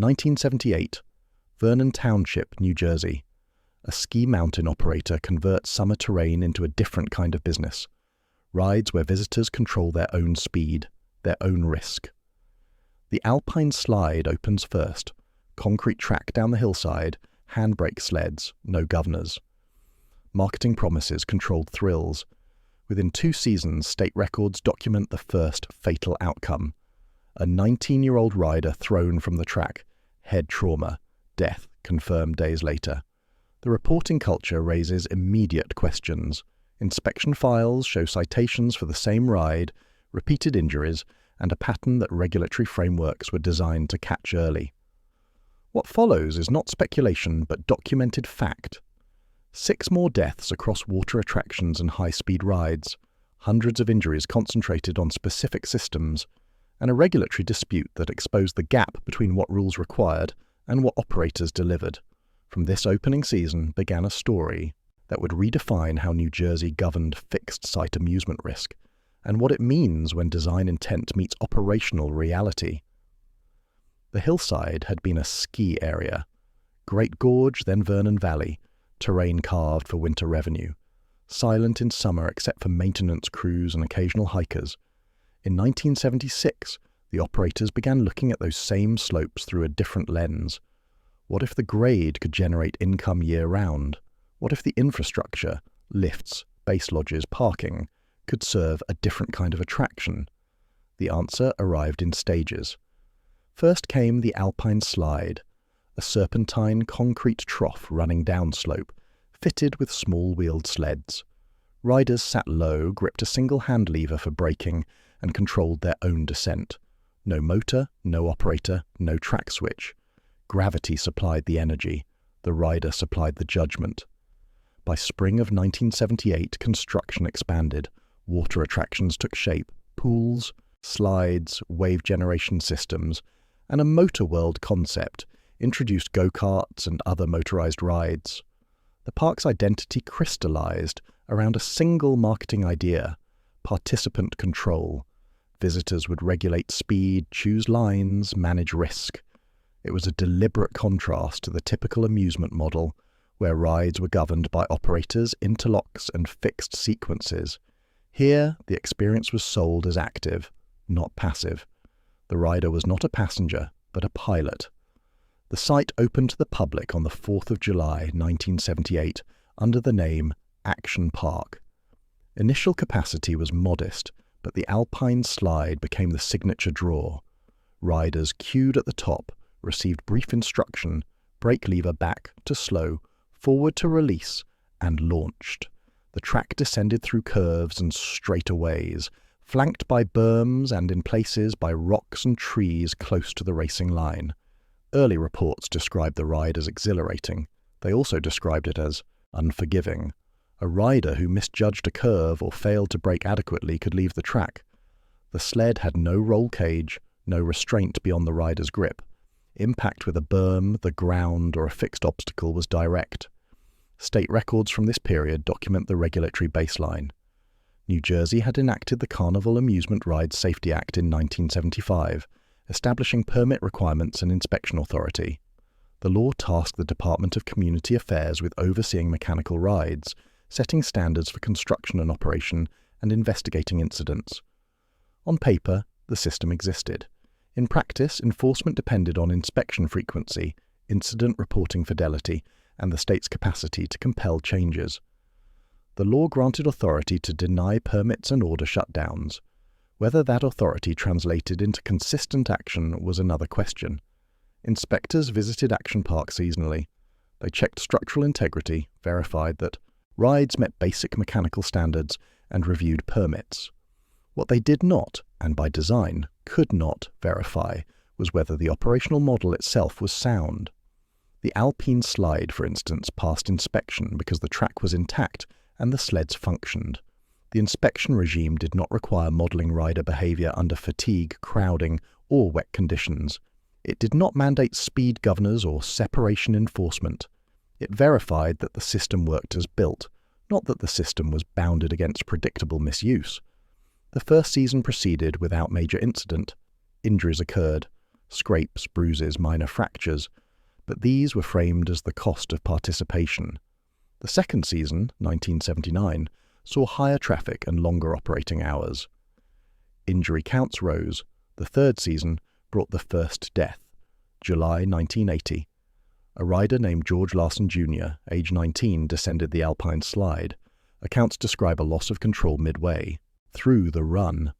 1978, Vernon Township, New Jersey. A ski mountain operator converts summer terrain into a different kind of business. Rides where visitors control their own speed, their own risk. The Alpine Slide opens first. Concrete track down the hillside, handbrake sleds, no governors. Marketing promises controlled thrills. Within 2 seasons, state records document the first fatal outcome. A 19-year-old rider thrown from the track, head trauma, death confirmed days later. The reporting culture raises immediate questions. Inspection files show citations for the same ride, repeated injuries, and a pattern that regulatory frameworks were designed to catch early. What follows is not speculation but documented fact. 6 more deaths across water attractions and high-speed rides, hundreds of injuries concentrated on specific systems, and a regulatory dispute that exposed the gap between what rules required and what operators delivered. From this opening season began a story that would redefine how New Jersey governed fixed-site amusement risk, and what it means when design intent meets operational reality. The hillside had been a ski area. Great Gorge, then Vernon Valley, terrain carved for winter revenue. Silent in summer except for maintenance crews and occasional hikers. In 1976, the operators began looking at those same slopes through a different lens. What if the grade could generate income year-round? What if the infrastructure, lifts, base lodges, parking, could serve a different kind of attraction? The answer arrived in stages. First came the Alpine Slide, a serpentine concrete trough running downslope, fitted with small-wheeled sleds. Riders sat low, gripped a single hand lever for braking, and controlled their own descent. No motor, no operator, no track switch. Gravity supplied the energy. The rider supplied the judgment. By spring of 1978, construction expanded. Water attractions took shape. Pools, slides, wave generation systems, and a motor world concept introduced go-karts and other motorized rides. The park's identity crystallized around a single marketing idea: participant control. Visitors would regulate speed, choose lines, manage risk. It was a deliberate contrast to the typical amusement model, where rides were governed by operators, interlocks, and fixed sequences. Here, the experience was sold as active, not passive. The rider was not a passenger, but a pilot. The site opened to the public on the 4th of July, 1978, under the name Action Park. Initial capacity was modest, but the Alpine Slide became the signature draw. Riders queued at the top, received brief instruction, brake lever back to slow, forward to release, and launched. The track descended through curves and straightaways, flanked by berms and in places by rocks and trees close to the racing line. Early reports described the ride as exhilarating. They also described it as unforgiving. A rider who misjudged a curve or failed to brake adequately could leave the track. The sled had no roll cage, no restraint beyond the rider's grip. Impact with a berm, the ground, or a fixed obstacle was direct. State records from this period document the regulatory baseline. New Jersey had enacted the Carnival Amusement Rides Safety Act in 1975, establishing permit requirements and inspection authority. The law tasked the Department of Community Affairs with overseeing mechanical rides, setting standards for construction and operation, and investigating incidents. On paper, the system existed. In practice, enforcement depended on inspection frequency, incident reporting fidelity, and the state's capacity to compel changes. The law granted authority to deny permits and order shutdowns. Whether that authority translated into consistent action was another question. Inspectors visited Action Park seasonally. They checked structural integrity, verified that rides met basic mechanical standards, and reviewed permits. What they did not, and by design, could not verify was whether the operational model itself was sound. The Alpine Slide, for instance, passed inspection because the track was intact and the sleds functioned. The inspection regime did not require modeling rider behavior under fatigue, crowding, or wet conditions. It did not mandate speed governors or separation enforcement. It verified that the system worked as built, not that the system was bounded against predictable misuse. The first season proceeded without major incident. Injuries occurred. scrapes, bruises, minor fractures, but these were framed as the cost of participation. The second season, 1979, saw higher traffic and longer operating hours. Injury counts rose. The third season brought the first death, July 1980. A rider named George Larson Jr., age 19, descended the Alpine Slide. Accounts describe a loss of control midway. Through the run,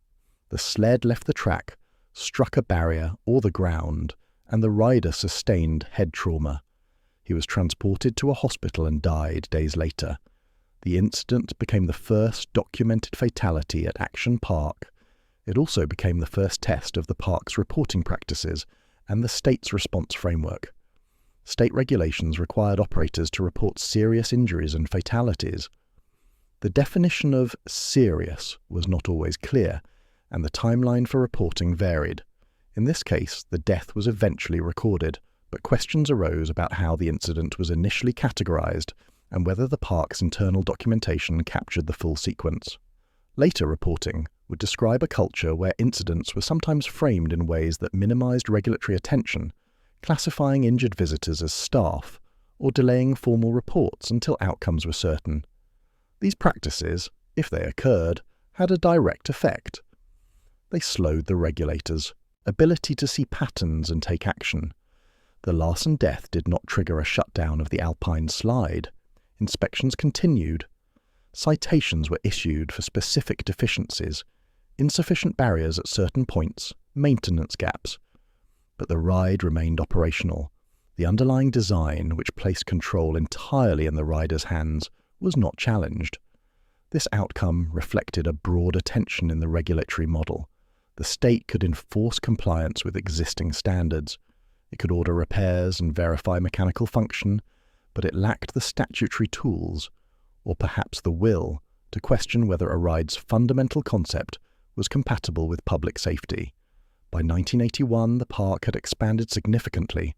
the sled left the track, struck a barrier or the ground, and the rider sustained head trauma. He was transported to a hospital and died days later. The incident became the first documented fatality at Action Park. It also became the first test of the park's reporting practices and the state's response framework. State regulations required operators to report serious injuries and fatalities. The definition of serious was not always clear, and the timeline for reporting varied. In this case, the death was eventually recorded, but questions arose about how the incident was initially categorized and whether the park's internal documentation captured the full sequence. Later reporting would describe a culture where incidents were sometimes framed in ways that minimized regulatory attention, classifying injured visitors as staff or delaying formal reports until outcomes were certain. These practices, if they occurred, had a direct effect. They slowed the regulators' ability to see patterns and take action. The Larson death did not trigger a shutdown of the Alpine Slide. Inspections continued. Citations were issued for specific deficiencies, insufficient barriers at certain points, maintenance gaps. But the ride remained operational. The underlying design, which placed control entirely in the rider's hands, was not challenged. This outcome reflected a broader tension in the regulatory model. The state could enforce compliance with existing standards. It could order repairs and verify mechanical function, but it lacked the statutory tools, or perhaps the will, to question whether a ride's fundamental concept was compatible with public safety. By 1981, the park had expanded significantly.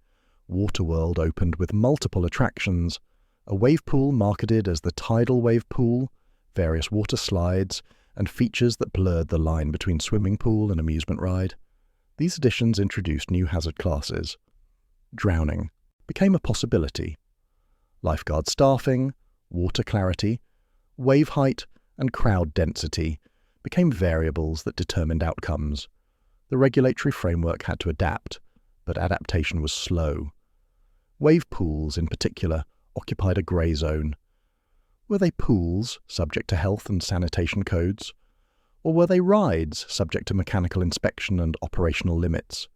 Waterworld opened with multiple attractions, a wave pool marketed as the Tidal Wave Pool, various water slides, and features that blurred the line between swimming pool and amusement ride. These additions introduced new hazard classes. Drowning became a possibility. Lifeguard staffing, water clarity, wave height, and crowd density became variables that determined outcomes. The regulatory framework had to adapt, but adaptation was slow. Wave pools, in particular, occupied a grey zone. Were they pools, subject to health and sanitation codes? Or were they rides, subject to mechanical inspection and operational limits?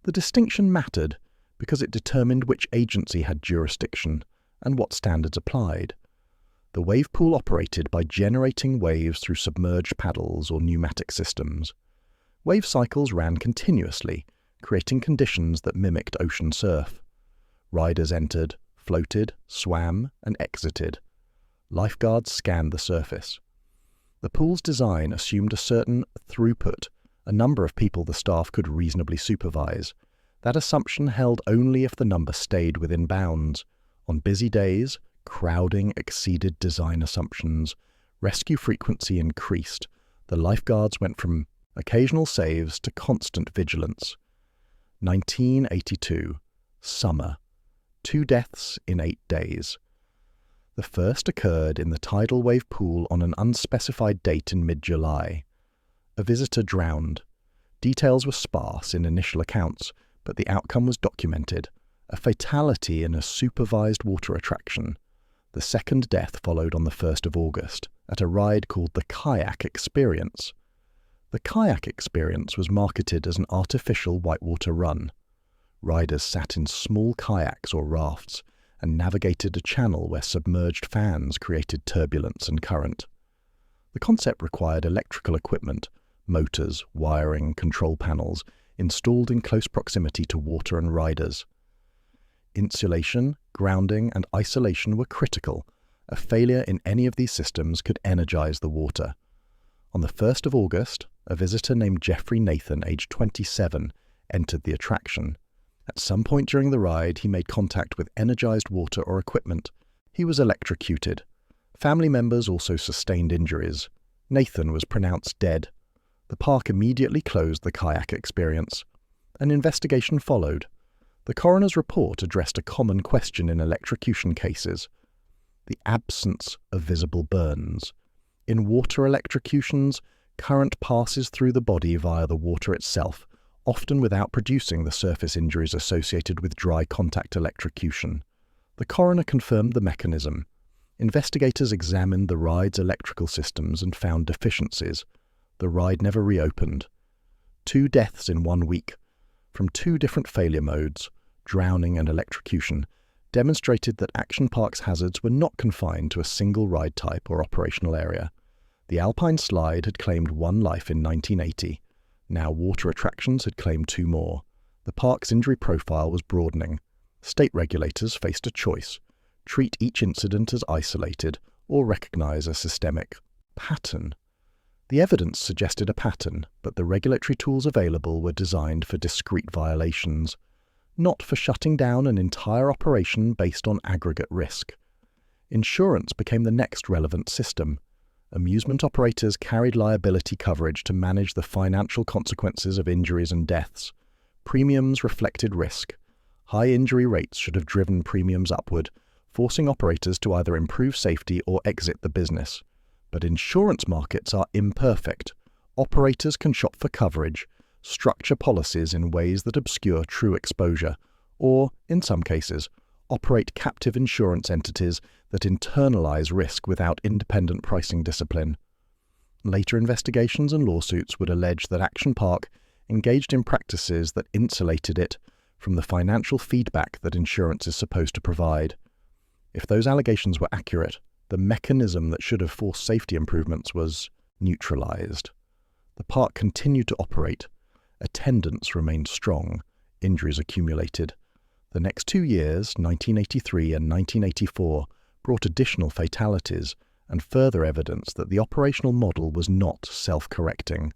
The distinction mattered because it determined which agency had jurisdiction and what standards applied. The wave pool operated by generating waves through submerged paddles or pneumatic systems. Wave cycles ran continuously, creating conditions that mimicked ocean surf. Riders entered, floated, swam, and exited. Lifeguards scanned the surface. The pool's design assumed a certain throughput, a number of people the staff could reasonably supervise. That assumption held only if the number stayed within bounds. On busy days, crowding exceeded design assumptions. Rescue frequency increased. The lifeguards went from occasional saves to constant vigilance. 1982. Summer. 2 deaths in 8 days. The first occurred in the Tidal Wave Pool on an unspecified date in mid-July. A visitor drowned. Details were sparse in initial accounts, but the outcome was documented. A fatality in a supervised water attraction. The second death followed on the 1st of August, at a ride called the Kayak Experience. The Kayak Experience was marketed as an artificial whitewater run. Riders sat in small kayaks or rafts and navigated a channel where submerged fans created turbulence and current. The concept required electrical equipment, motors, wiring, control panels, installed in close proximity to water and riders. Insulation, grounding, and isolation were critical. A failure in any of these systems could energize the water. On the 1st of August, a visitor named Jeffrey Nathan, aged 27, entered the attraction. At some point during the ride, he made contact with energized water or equipment. He was electrocuted. Family members also sustained injuries. Nathan was pronounced dead. The park immediately closed the Kayak Experience. An investigation followed. The coroner's report addressed a common question in electrocution cases: the absence of visible burns. In water electrocutions, current passes through the body via the water itself, often without producing the surface injuries associated with dry contact electrocution. The coroner confirmed the mechanism. Investigators examined the ride's electrical systems and found deficiencies. The ride never reopened. 2 deaths in 1 week, from 2 different failure modes, drowning and electrocution, demonstrated that Action Park's hazards were not confined to a single ride type or operational area. The Alpine Slide had claimed 1 life in 1980. Now water attractions had claimed 2 more. The park's injury profile was broadening. State regulators faced a choice: treat each incident as isolated or recognize a systemic pattern. The evidence suggested a pattern, but the regulatory tools available were designed for discrete violations, not for shutting down an entire operation based on aggregate risk. Insurance became the next relevant system. Amusement operators carried liability coverage to manage the financial consequences of injuries and deaths. Premiums reflected risk. High injury rates should have driven premiums upward, forcing operators to either improve safety or exit the business. But insurance markets are imperfect. Operators can shop for coverage, structure policies in ways that obscure true exposure, or, in some cases, operate captive insurance entities that internalize risk without independent pricing discipline. Later investigations and lawsuits would allege that Action Park engaged in practices that insulated it from the financial feedback that insurance is supposed to provide. If those allegations were accurate, the mechanism that should have forced safety improvements was neutralized. The park continued to operate. Attendance remained strong. Injuries accumulated. The next 2 years, 1983 and 1984, brought additional fatalities and further evidence that the operational model was not self-correcting.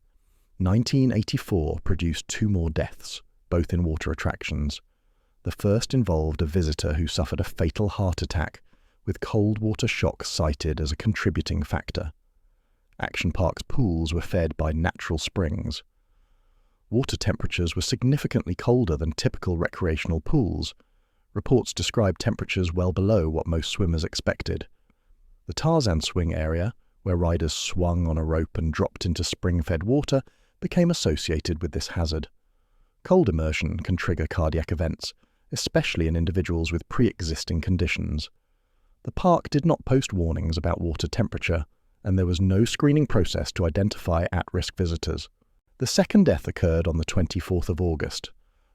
1984 produced 2 more deaths, both in water attractions. The first involved a visitor who suffered a fatal heart attack, with cold water shock cited as a contributing factor. Action Park's pools were fed by natural springs. Water temperatures were significantly colder than typical recreational pools. Reports described temperatures well below what most swimmers expected. The Tarzan swing area, where riders swung on a rope and dropped into spring-fed water, became associated with this hazard. Cold immersion can trigger cardiac events, especially in individuals with pre-existing conditions. The park did not post warnings about water temperature, and there was no screening process to identify at-risk visitors. The second death occurred on the 24th of August.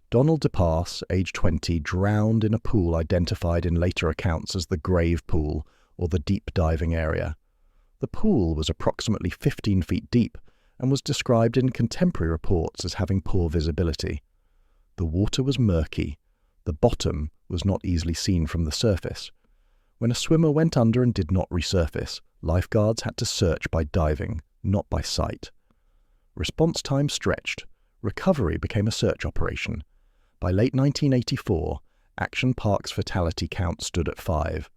Donald DePass, age 20, drowned in a pool identified in later accounts as the Grave Pool, or the deep diving area. The pool was approximately 15 feet deep and was described in contemporary reports as having poor visibility. The water was murky. The bottom was not easily seen from the surface. When a swimmer went under and did not resurface, lifeguards had to search by diving, not by sight. Response time stretched. Recovery became a search operation. By late 1984, Action Park's fatality count stood at 5,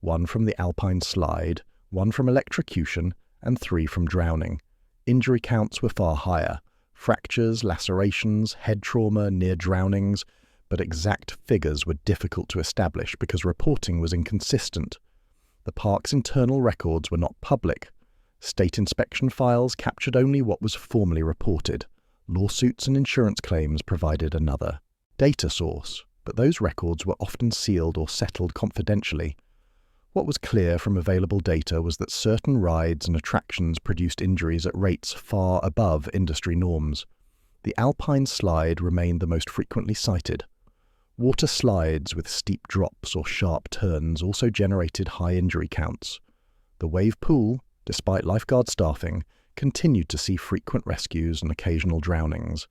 1 from the Alpine Slide, 1 from electrocution, and 3 from drowning. Injury counts were far higher: fractures, lacerations, head trauma, near drownings, but exact figures were difficult to establish because reporting was inconsistent. The park's internal records were not public. State inspection files captured only what was formally reported. Lawsuits and insurance claims provided another data source, but those records were often sealed or settled confidentially. What was clear from available data was that certain rides and attractions produced injuries at rates far above industry norms. The Alpine Slide remained the most frequently cited. Water slides with steep drops or sharp turns also generated high injury counts. The Wave Pool, despite lifeguard staffing, continued to see frequent rescues and occasional drownings.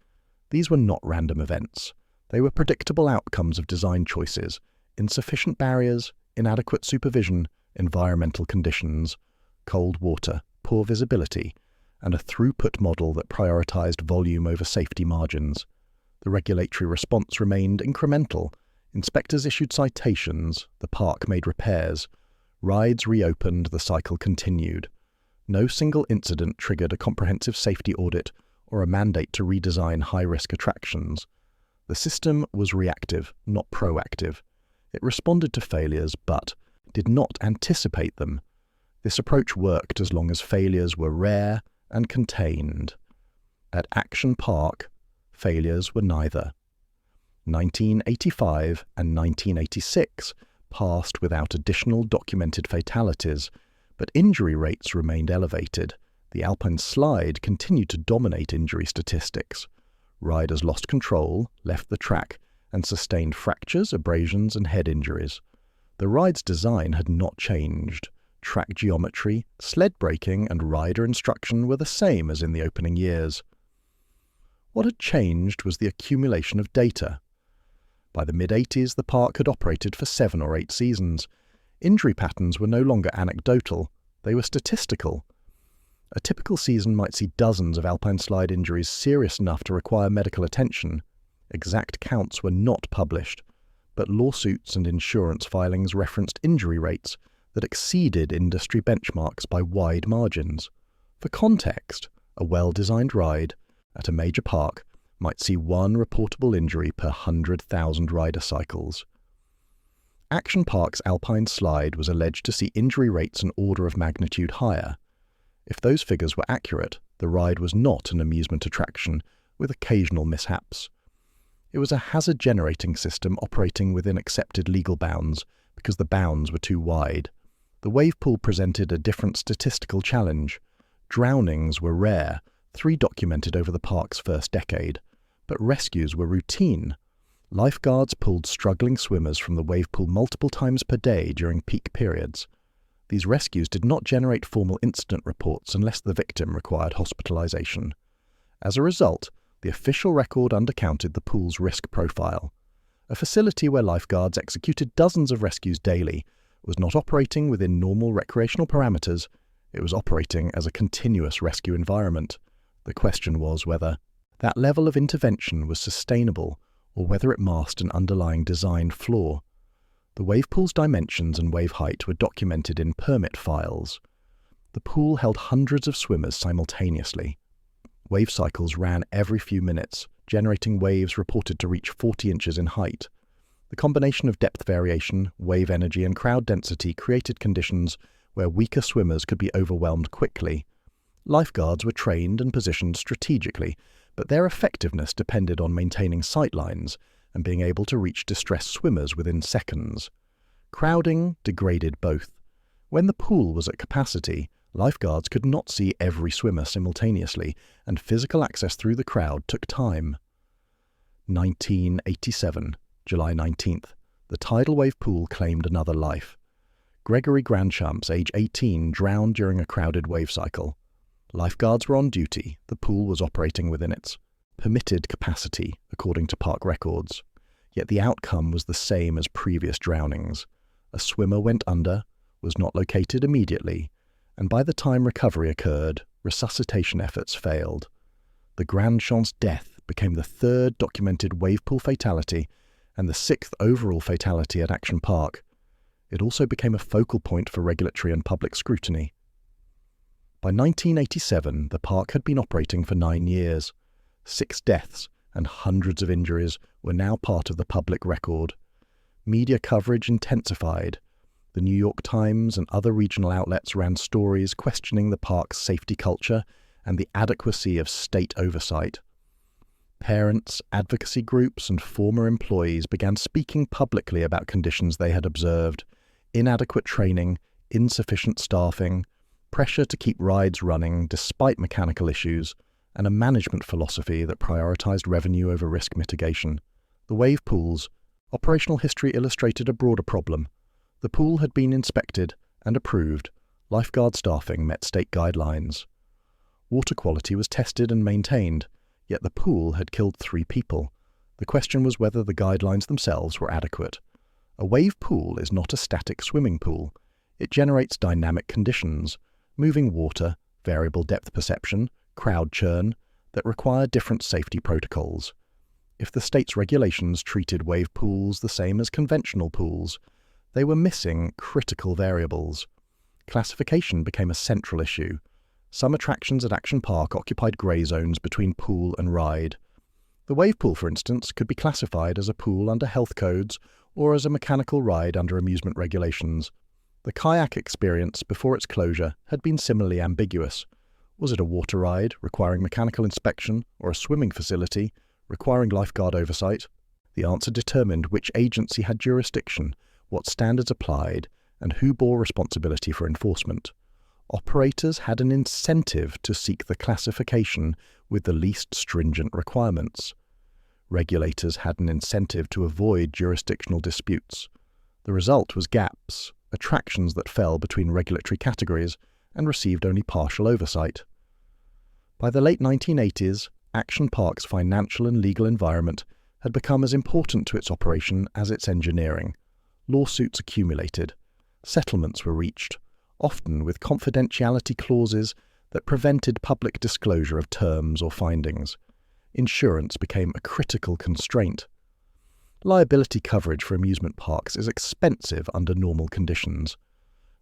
These were not random events. They were predictable outcomes of design choices: insufficient barriers, inadequate supervision, environmental conditions, cold water, poor visibility, and a throughput model that prioritized volume over safety margins. The regulatory response remained incremental. Inspectors issued citations, the park made repairs. Rides reopened, the cycle continued. No single incident triggered a comprehensive safety audit or a mandate to redesign high-risk attractions. The system was reactive, not proactive. It responded to failures, but did not anticipate them. This approach worked as long as failures were rare and contained. At Action Park, failures were neither. 1985 and 1986 passed without additional documented fatalities, but injury rates remained elevated. The Alpine Slide continued to dominate injury statistics. Riders lost control, left the track, and sustained fractures, abrasions, and head injuries. The ride's design had not changed. Track geometry, sled braking, and rider instruction were the same as in the opening years. What had changed was the accumulation of data. By the mid-80s, the park had operated for 7 or 8 seasons. Injury patterns were no longer anecdotal, they were statistical. A typical season might see dozens of Alpine Slide injuries serious enough to require medical attention. Exact counts were not published, but lawsuits and insurance filings referenced injury rates that exceeded industry benchmarks by wide margins. For context, a well-designed ride at a major park might see 1 reportable injury per 100,000 rider cycles. Action Park's Alpine Slide was alleged to see injury rates an order of magnitude higher. If those figures were accurate, the ride was not an amusement attraction with occasional mishaps. It was a hazard-generating system operating within accepted legal bounds because the bounds were too wide. The wave pool presented a different statistical challenge. Drownings were rare, 3 documented over the park's first decade, but rescues were routine. Lifeguards pulled struggling swimmers from the wave pool multiple times per day during peak periods. These rescues did not generate formal incident reports unless the victim required hospitalization. As a result, the official record undercounted the pool's risk profile. A facility where lifeguards executed dozens of rescues daily was not operating within normal recreational parameters, it was operating as a continuous rescue environment. The question was whether that level of intervention was sustainable or whether it masked an underlying design flaw. The wave pool's dimensions and wave height were documented in permit files. The pool held hundreds of swimmers simultaneously. Wave cycles ran every few minutes, generating waves reported to reach 40 inches in height. The combination of depth variation, wave energy, and crowd density created conditions where weaker swimmers could be overwhelmed quickly. Lifeguards were trained and positioned strategically, but their effectiveness depended on maintaining sightlines and being able to reach distressed swimmers within seconds. Crowding degraded both. When the pool was at capacity, lifeguards could not see every swimmer simultaneously, and physical access through the crowd took time. 1987, July 19th, the Tidal Wave Pool claimed another life. Gregory Grandchamps, age 18, drowned during a crowded wave cycle. Lifeguards were on duty, the pool was operating within its permitted capacity, according to park records. Yet the outcome was the same as previous drownings. A swimmer went under, was not located immediately, and by the time recovery occurred, resuscitation efforts failed. The Grandchamp's death became the 3rd documented wave pool fatality and the 6th overall fatality at Action Park. It also became a focal point for regulatory and public scrutiny. By 1987, the park had been operating for 9 years. 6 deaths and hundreds of injuries were now part of the public record. Media coverage intensified. The New York Times and other regional outlets ran stories questioning the park's safety culture and the adequacy of state oversight. Parents, advocacy groups, and former employees began speaking publicly about conditions they had observed: inadequate training, insufficient staffing, pressure to keep rides running despite mechanical issues, and a management philosophy that prioritized revenue over risk mitigation. The wave pool's operational history illustrated a broader problem. The pool had been inspected and approved. Lifeguard staffing met state guidelines. Water quality was tested and maintained, yet the pool had killed 3 people. The question was whether the guidelines themselves were adequate. A wave pool is not a static swimming pool. It generates dynamic conditions, moving water, variable depth perception, crowd churn, that require different safety protocols. If the state's regulations treated wave pools the same as conventional pools, they were missing critical variables. Classification became a central issue. Some attractions at Action Park occupied grey zones between pool and ride. The wave pool, for instance, could be classified as a pool under health codes or as a mechanical ride under amusement regulations. The kayak experience before its closure had been similarly ambiguous. Was it a water ride requiring mechanical inspection or a swimming facility requiring lifeguard oversight? The answer determined which agency had jurisdiction, what standards applied, and who bore responsibility for enforcement. Operators had an incentive to seek the classification with the least stringent requirements. Regulators had an incentive to avoid jurisdictional disputes. The result was gaps, attractions that fell between regulatory categories and received only partial oversight. By the late 1980s, Action Park's financial and legal environment had become as important to its operation as its engineering. Lawsuits accumulated. Settlements were reached, often with confidentiality clauses that prevented public disclosure of terms or findings. Insurance became a critical constraint. Liability coverage for amusement parks is expensive under normal conditions.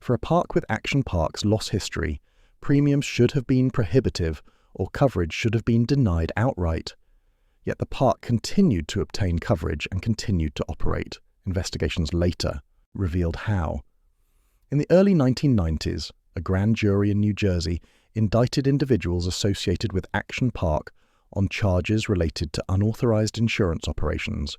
For a park with Action Park's loss history, premiums should have been prohibitive or coverage should have been denied outright. Yet the park continued to obtain coverage and continued to operate. Investigations later revealed how. In the early 1990s, a grand jury in New Jersey indicted individuals associated with Action Park on charges related to unauthorized insurance operations.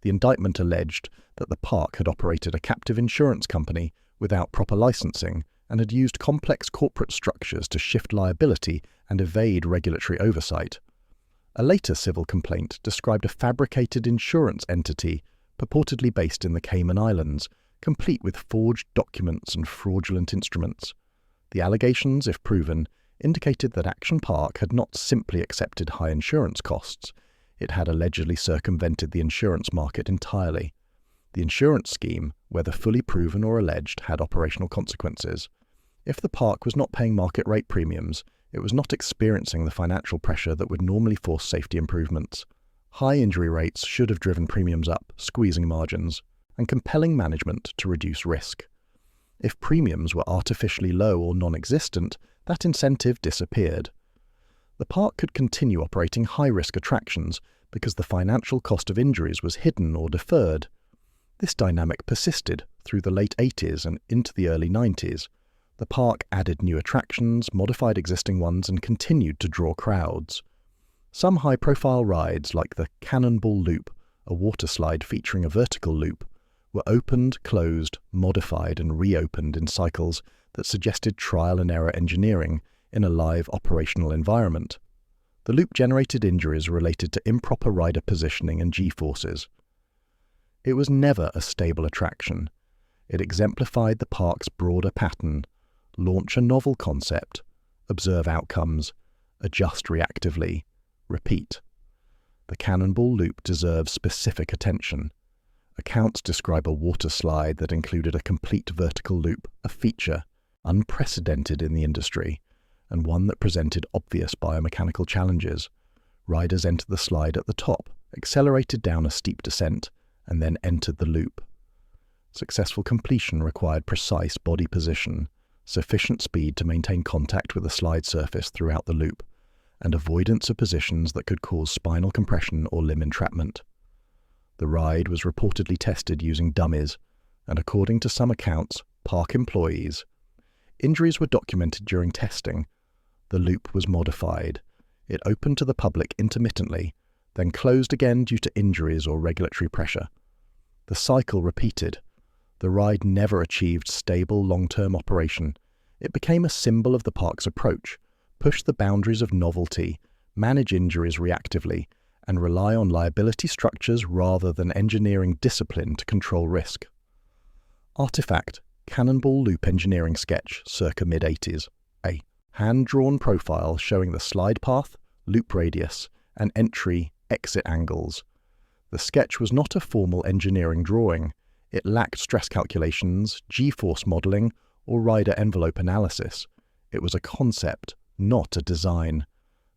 The indictment alleged that the park had operated a captive insurance company without proper licensing and had used complex corporate structures to shift liability and evade regulatory oversight. A later civil complaint described a fabricated insurance entity purportedly based in the Cayman Islands, complete with forged documents and fraudulent instruments. The allegations, if proven, indicated that Action Park had not simply accepted high insurance costs, it had allegedly circumvented the insurance market entirely. The insurance scheme, whether fully proven or alleged, had operational consequences. If the park was not paying market rate premiums, it was not experiencing the financial pressure that would normally force safety improvements. High injury rates should have driven premiums up, squeezing margins, and compelling management to reduce risk. If premiums were artificially low or non-existent, that incentive disappeared. The park could continue operating high-risk attractions because the financial cost of injuries was hidden or deferred. This dynamic persisted through the late 80s and into the early 90s. The park added new attractions, modified existing ones, and continued to draw crowds. Some high-profile rides, like the Cannonball Loop, a water slide featuring a vertical loop, were opened, closed, modified, and reopened in cycles that suggested trial-and-error engineering in a live operational environment. The loop generated injuries related to improper rider positioning and G-forces. It was never a stable attraction. It exemplified the park's broader pattern: launch a novel concept, observe outcomes, adjust reactively, repeat. The Cannonball Loop deserves specific attention. Accounts describe a water slide that included a complete vertical loop, a feature unprecedented in the industry, and one that presented obvious biomechanical challenges. Riders entered the slide at the top, accelerated down a steep descent, and then entered the loop. Successful completion required precise body position, sufficient speed to maintain contact with the slide surface throughout the loop, and avoidance of positions that could cause spinal compression or limb entrapment. The ride was reportedly tested using dummies, and according to some accounts, park employees. Injuries were documented during testing. The loop was modified. It opened to the public intermittently, then closed again due to injuries or regulatory pressure. The cycle repeated. The ride never achieved stable long-term operation. It became a symbol of the park's approach: push the boundaries of novelty, manage injuries reactively, and rely on liability structures rather than engineering discipline to control risk. Artifact: Cannonball Loop engineering sketch circa mid-80s. A hand-drawn profile showing the slide path, loop radius, and entry-exit angles. The sketch was not a formal engineering drawing. It lacked stress calculations, G-force modeling, or rider envelope analysis. It was a concept, not a design.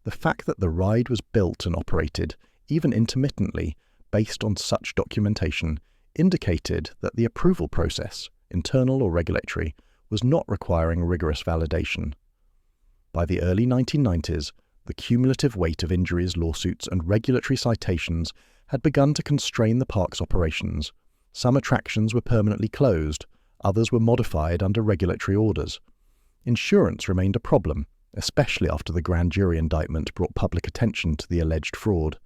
The fact that the ride was built and operated, even intermittently, based on such documentation, indicated that the approval process, internal or regulatory, was not requiring rigorous validation. By the early 1990s, The cumulative weight of injuries, lawsuits, and regulatory citations had begun to constrain the park's operations. Some attractions were permanently closed, others were modified under regulatory orders. Insurance remained a problem, especially after the grand jury indictment brought public attention to the alleged fraud.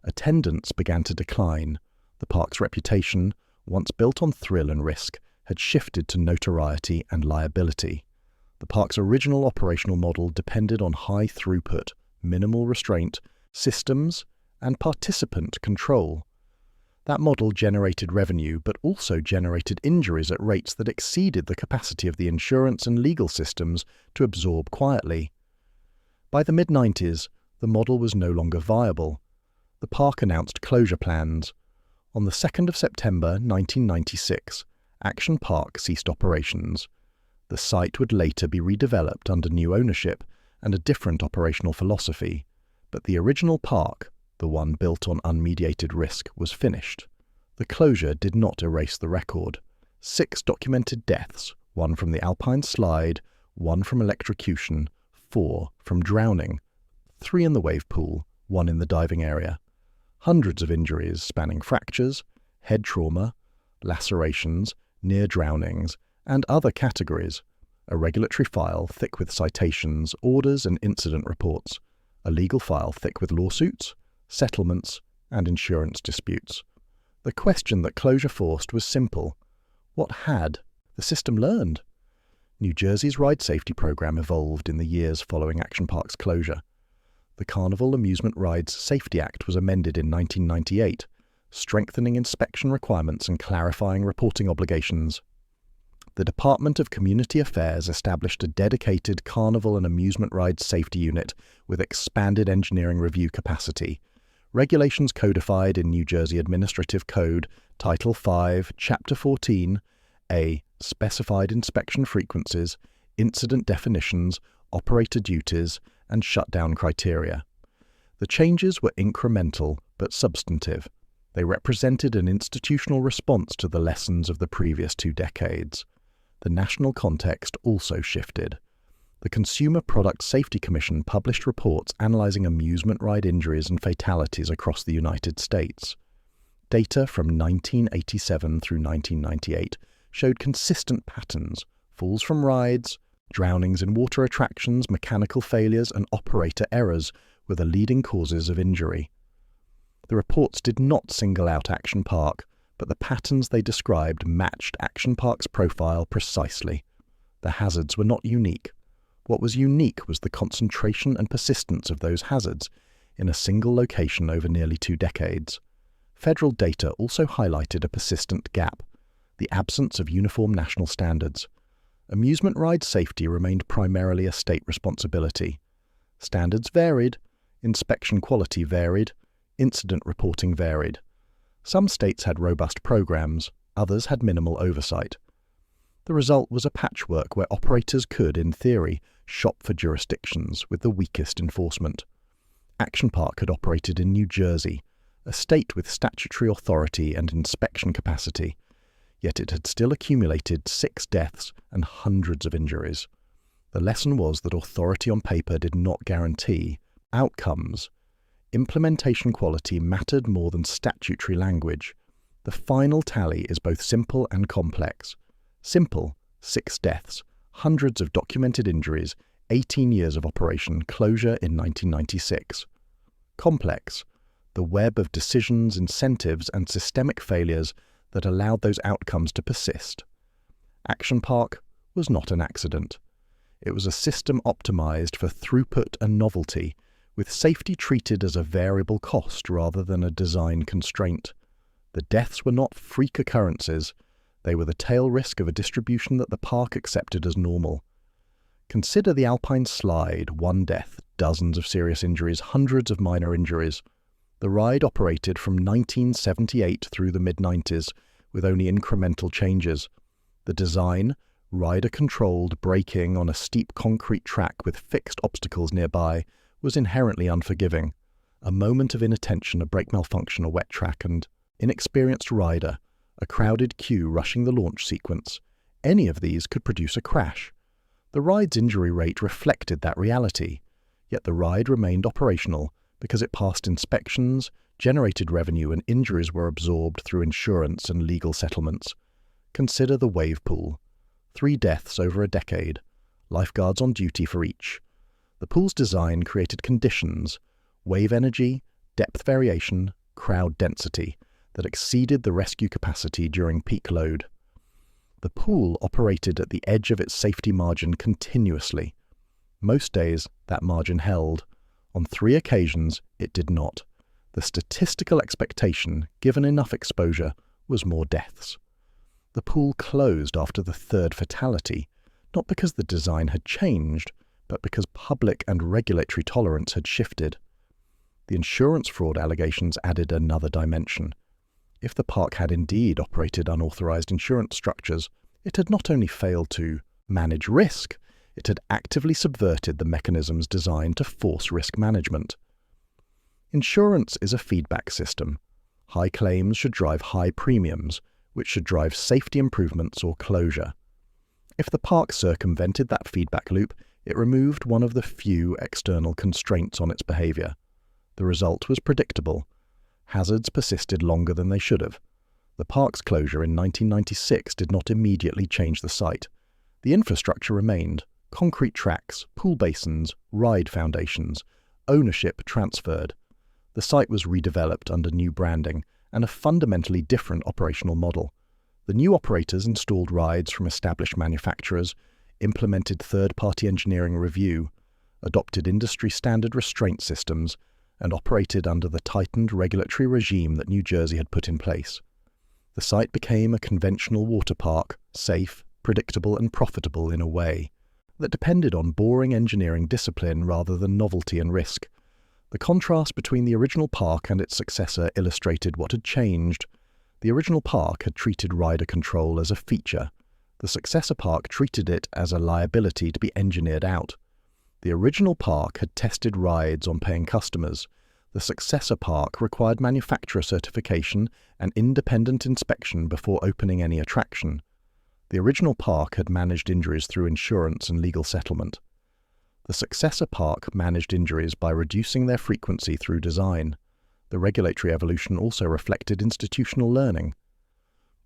Attendance began to decline. The park's reputation, once built on thrill and risk, had shifted to notoriety and liability. The park's original operational model depended on high throughput, minimal restraint, systems, and participant control. That model generated revenue, but also generated injuries at rates that exceeded the capacity of the insurance and legal systems to absorb quietly. By the mid-90s, the model was no longer viable. The park announced closure plans. On the 2nd of September 1996, Action Park ceased operations. The site would later be redeveloped under new ownership and a different operational philosophy, but the original park, the one built on unmediated risk, was finished. The closure did not erase the record. 6 documented deaths, 1 from the Alpine Slide, 1 from electrocution, 4 from drowning, 3 in the wave pool, 1 in the diving area. Hundreds of injuries spanning fractures, head trauma, lacerations, near drownings, and other categories. A regulatory file thick with citations, orders, and incident reports. A legal file thick with lawsuits, settlements, and insurance disputes. The question that closure forced was simple. What had the system learned? New Jersey's ride safety program evolved in the years following Action Park's closure. The Carnival Amusement Rides Safety Act was amended in 1998, strengthening inspection requirements and clarifying reporting obligations. The Department of Community Affairs established a dedicated Carnival and Amusement Rides Safety Unit with expanded engineering review capacity. Regulations codified in New Jersey Administrative Code, Title V, Chapter 14, A. Specified inspection frequencies, incident definitions, operator duties, and shutdown criteria. The changes were incremental but substantive. They represented an institutional response to the lessons of the previous 2 decades. The national context also shifted. The Consumer Product Safety Commission published reports analyzing amusement ride injuries and fatalities across the United States. Data from 1987 through 1998 showed consistent patterns: falls from rides, drownings in water attractions, mechanical failures, and operator errors were the leading causes of injury. The reports did not single out Action Park, but the patterns they described matched Action Park's profile precisely. The hazards were not unique. What was unique was the concentration and persistence of those hazards in a single location over nearly 2 decades. Federal data also highlighted a persistent gap: the absence of uniform national standards. Amusement ride safety remained primarily a state responsibility. Standards varied, inspection quality varied, incident reporting varied. Some states had robust programs, others had minimal oversight. The result was a patchwork where operators could, in theory, shop for jurisdictions with the weakest enforcement. Action Park had operated in New Jersey, a state with statutory authority and inspection capacity, yet it had still accumulated 6 deaths and hundreds of injuries. The lesson was that authority on paper did not guarantee outcomes. Implementation quality mattered more than statutory language. The final tally is both simple and complex. Simple: 6 deaths, hundreds of documented injuries, 18 years of operation, closure in 1996. Complex: the web of decisions, incentives, and systemic failures that allowed those outcomes to persist. Action Park was not an accident. It was a system optimized for throughput and novelty, with safety treated as a variable cost rather than a design constraint. The deaths were not freak occurrences. They were the tail risk of a distribution that the park accepted as normal. Consider the Alpine Slide: 1 death, dozens of serious injuries, hundreds of minor injuries. The ride operated from 1978 through the mid-90s, with only incremental changes. The design, rider-controlled braking on a steep concrete track with fixed obstacles nearby, was inherently unforgiving. A moment of inattention, a brake malfunction, a wet track, and inexperienced rider, a crowded queue rushing the launch sequence. Any of these could produce a crash. The ride's injury rate reflected that reality, yet the ride remained operational because it passed inspections, generated revenue, and injuries were absorbed through insurance and legal settlements. Consider the wave pool. 3 deaths over a decade, lifeguards on duty for each. The pool's design created conditions, wave energy, depth variation, crowd density, that exceeded the rescue capacity during peak load. The pool operated at the edge of its safety margin continuously. Most days, that margin held. On 3 occasions, it did not. The statistical expectation, given enough exposure, was more deaths. The pool closed after the 3rd fatality, not because the design had changed, but because public and regulatory tolerance had shifted. The insurance fraud allegations added another dimension. If the park had indeed operated unauthorized insurance structures, it had not only failed to manage risk, it had actively subverted the mechanisms designed to force risk management. Insurance is a feedback system. High claims should drive high premiums, which should drive safety improvements or closure. If the park circumvented that feedback loop, it removed one of the few external constraints on its behavior. The result was predictable. Hazards persisted longer than they should have. The park's closure in 1996 did not immediately change the site. The infrastructure remained: concrete tracks, pool basins, ride foundations. Ownership transferred. The site was redeveloped under new branding and a fundamentally different operational model. The new operators installed rides from established manufacturers, implemented third-party engineering review, adopted industry-standard restraint systems, and operated under the tightened regulatory regime that New Jersey had put in place. The site became a conventional water park, safe, predictable, and profitable in a way that depended on boring engineering discipline rather than novelty and risk. The contrast between the original park and its successor illustrated what had changed. The original park had treated rider control as a feature. The successor park treated it as a liability to be engineered out. The original park had tested rides on paying customers. The successor park required manufacturer certification and independent inspection before opening any attraction. The original park had managed injuries through insurance and legal settlement. The successor park managed injuries by reducing their frequency through design. The regulatory evolution also reflected institutional learning.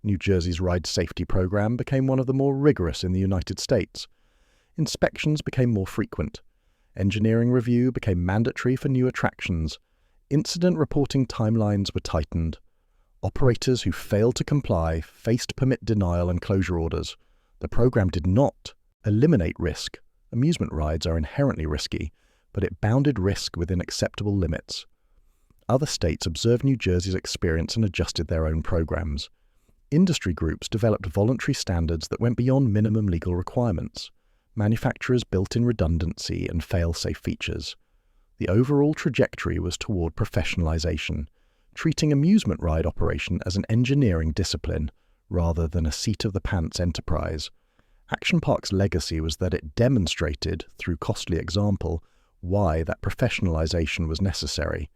New Jersey's ride safety program became one of the more rigorous in the United States. Inspections became more frequent. Engineering review became mandatory for new attractions. Incident reporting timelines were tightened. Operators who failed to comply faced permit denial and closure orders. The program did not eliminate risk. Amusement rides are inherently risky, but it bounded risk within acceptable limits. Other states observed New Jersey's experience and adjusted their own programs. Industry groups developed voluntary standards that went beyond minimum legal requirements. Manufacturers built in redundancy and fail-safe features. The overall trajectory was toward professionalization, treating amusement ride operation as an engineering discipline rather than a seat-of-the-pants enterprise. Action Park's legacy was that it demonstrated, through costly example, why that professionalization was necessary.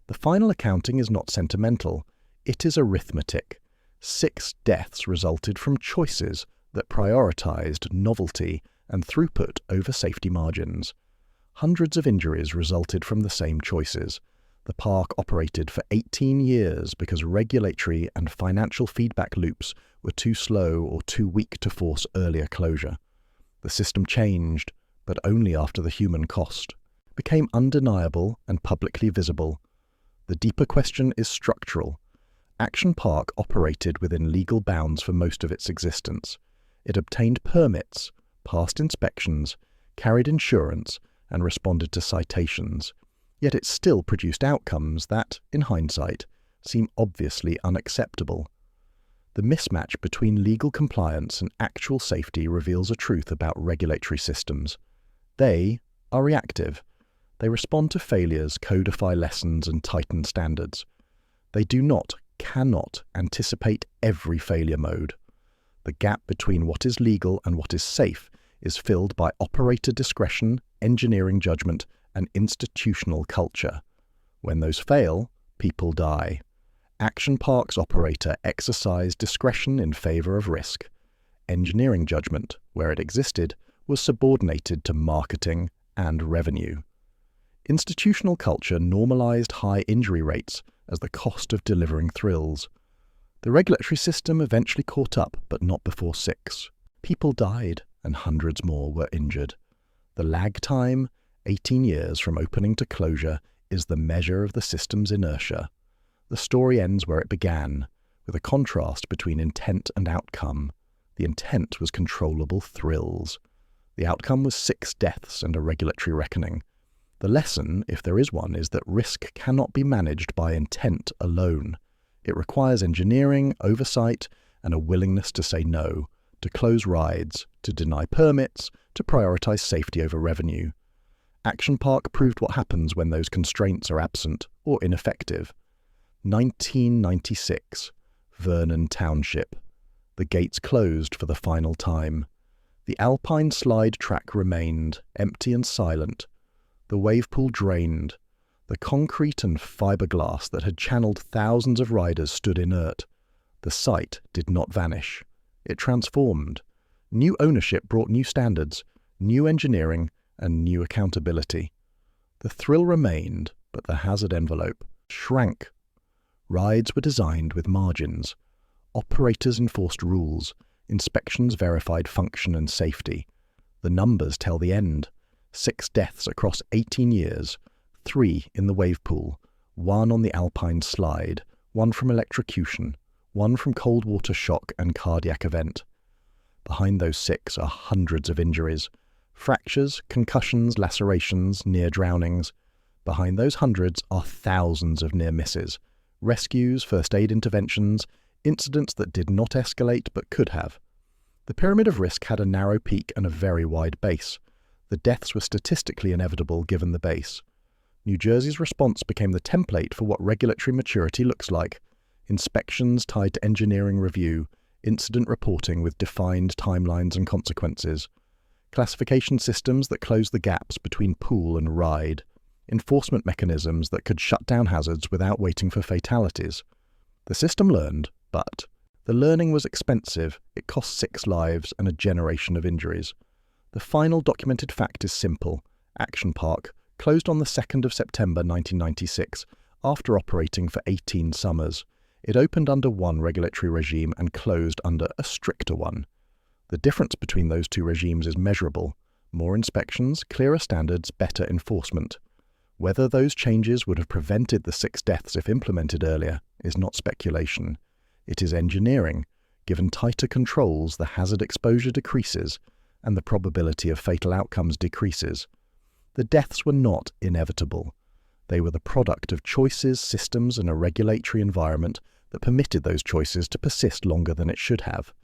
The final accounting is not sentimental, it is arithmetic. 6 deaths resulted from choices that prioritized novelty and throughput over safety margins. Hundreds of injuries resulted from the same choices. The park operated for 18 years because regulatory and financial feedback loops were too slow or too weak to force earlier closure. The system changed, but only after the human cost became undeniable and publicly visible. The deeper question is structural. Action Park operated within legal bounds for most of its existence. It obtained permits, passed inspections, carried insurance, and responded to citations. Yet it still produced outcomes that, in hindsight, seem obviously unacceptable. The mismatch between legal compliance and actual safety reveals a truth about regulatory systems. They are reactive. They respond to failures, codify lessons, and tighten standards. They cannot anticipate every failure mode. The gap between what is legal and what is safe is filled by operator discretion, engineering judgment, and institutional culture. When those fail, people die. Action Park's operator exercised discretion in favor of risk. Engineering judgment, where it existed, was subordinated to marketing and revenue. Institutional culture normalized high injury rates as the cost of delivering thrills. The regulatory system eventually caught up, but not before 6. People died, and hundreds more were injured. The lag time, 18 years from opening to closure, is the measure of the system's inertia. The story ends where it began, with a contrast between intent and outcome. The intent was controllable thrills. The outcome was 6 deaths and a regulatory reckoning. The lesson, if there is one, is that risk cannot be managed by intent alone. It requires engineering, oversight, and a willingness to say no, to close rides, to deny permits, to prioritize safety over revenue. Action Park proved what happens when those constraints are absent or ineffective. 1996, Vernon Township. The gates closed for the final time. The Alpine Slide track remained, empty and silent. The wave pool drained. The concrete and fiberglass that had channeled thousands of riders stood inert. The site did not vanish. It transformed. New ownership brought new standards, new engineering, and new accountability. The thrill remained, but the hazard envelope shrank. Rides were designed with margins. Operators enforced rules. Inspections verified function and safety. The numbers tell the end. 6 deaths across 18 years, 3 in the wave pool, 1 on the Alpine Slide, 1 from electrocution, 1 from cold water shock and cardiac event. Behind those 6 are hundreds of injuries. Fractures, concussions, lacerations, near drownings. Behind those hundreds are thousands of near misses. Rescues, first aid interventions, incidents that did not escalate but could have. The pyramid of risk had a narrow peak and a very wide base. The deaths were statistically inevitable given the base. New Jersey's response became the template for what regulatory maturity looks like. Inspections tied to engineering review, incident reporting with defined timelines and consequences, classification systems that close the gaps between pool and ride, enforcement mechanisms that could shut down hazards without waiting for fatalities. The system learned, but the learning was expensive. It cost 6 lives and a generation of injuries. The final documented fact is simple. Action Park closed on the 2nd of September 1996 after operating for 18 summers. It opened under one regulatory regime and closed under a stricter one. The difference between those two regimes is measurable. More inspections, clearer standards, better enforcement. Whether those changes would have prevented the 6 deaths if implemented earlier is not speculation. It is engineering. Given tighter controls, the hazard exposure decreases and the probability of fatal outcomes decreases. The deaths were not inevitable. They were the product of choices, systems, and a regulatory environment that permitted those choices to persist longer than it should have.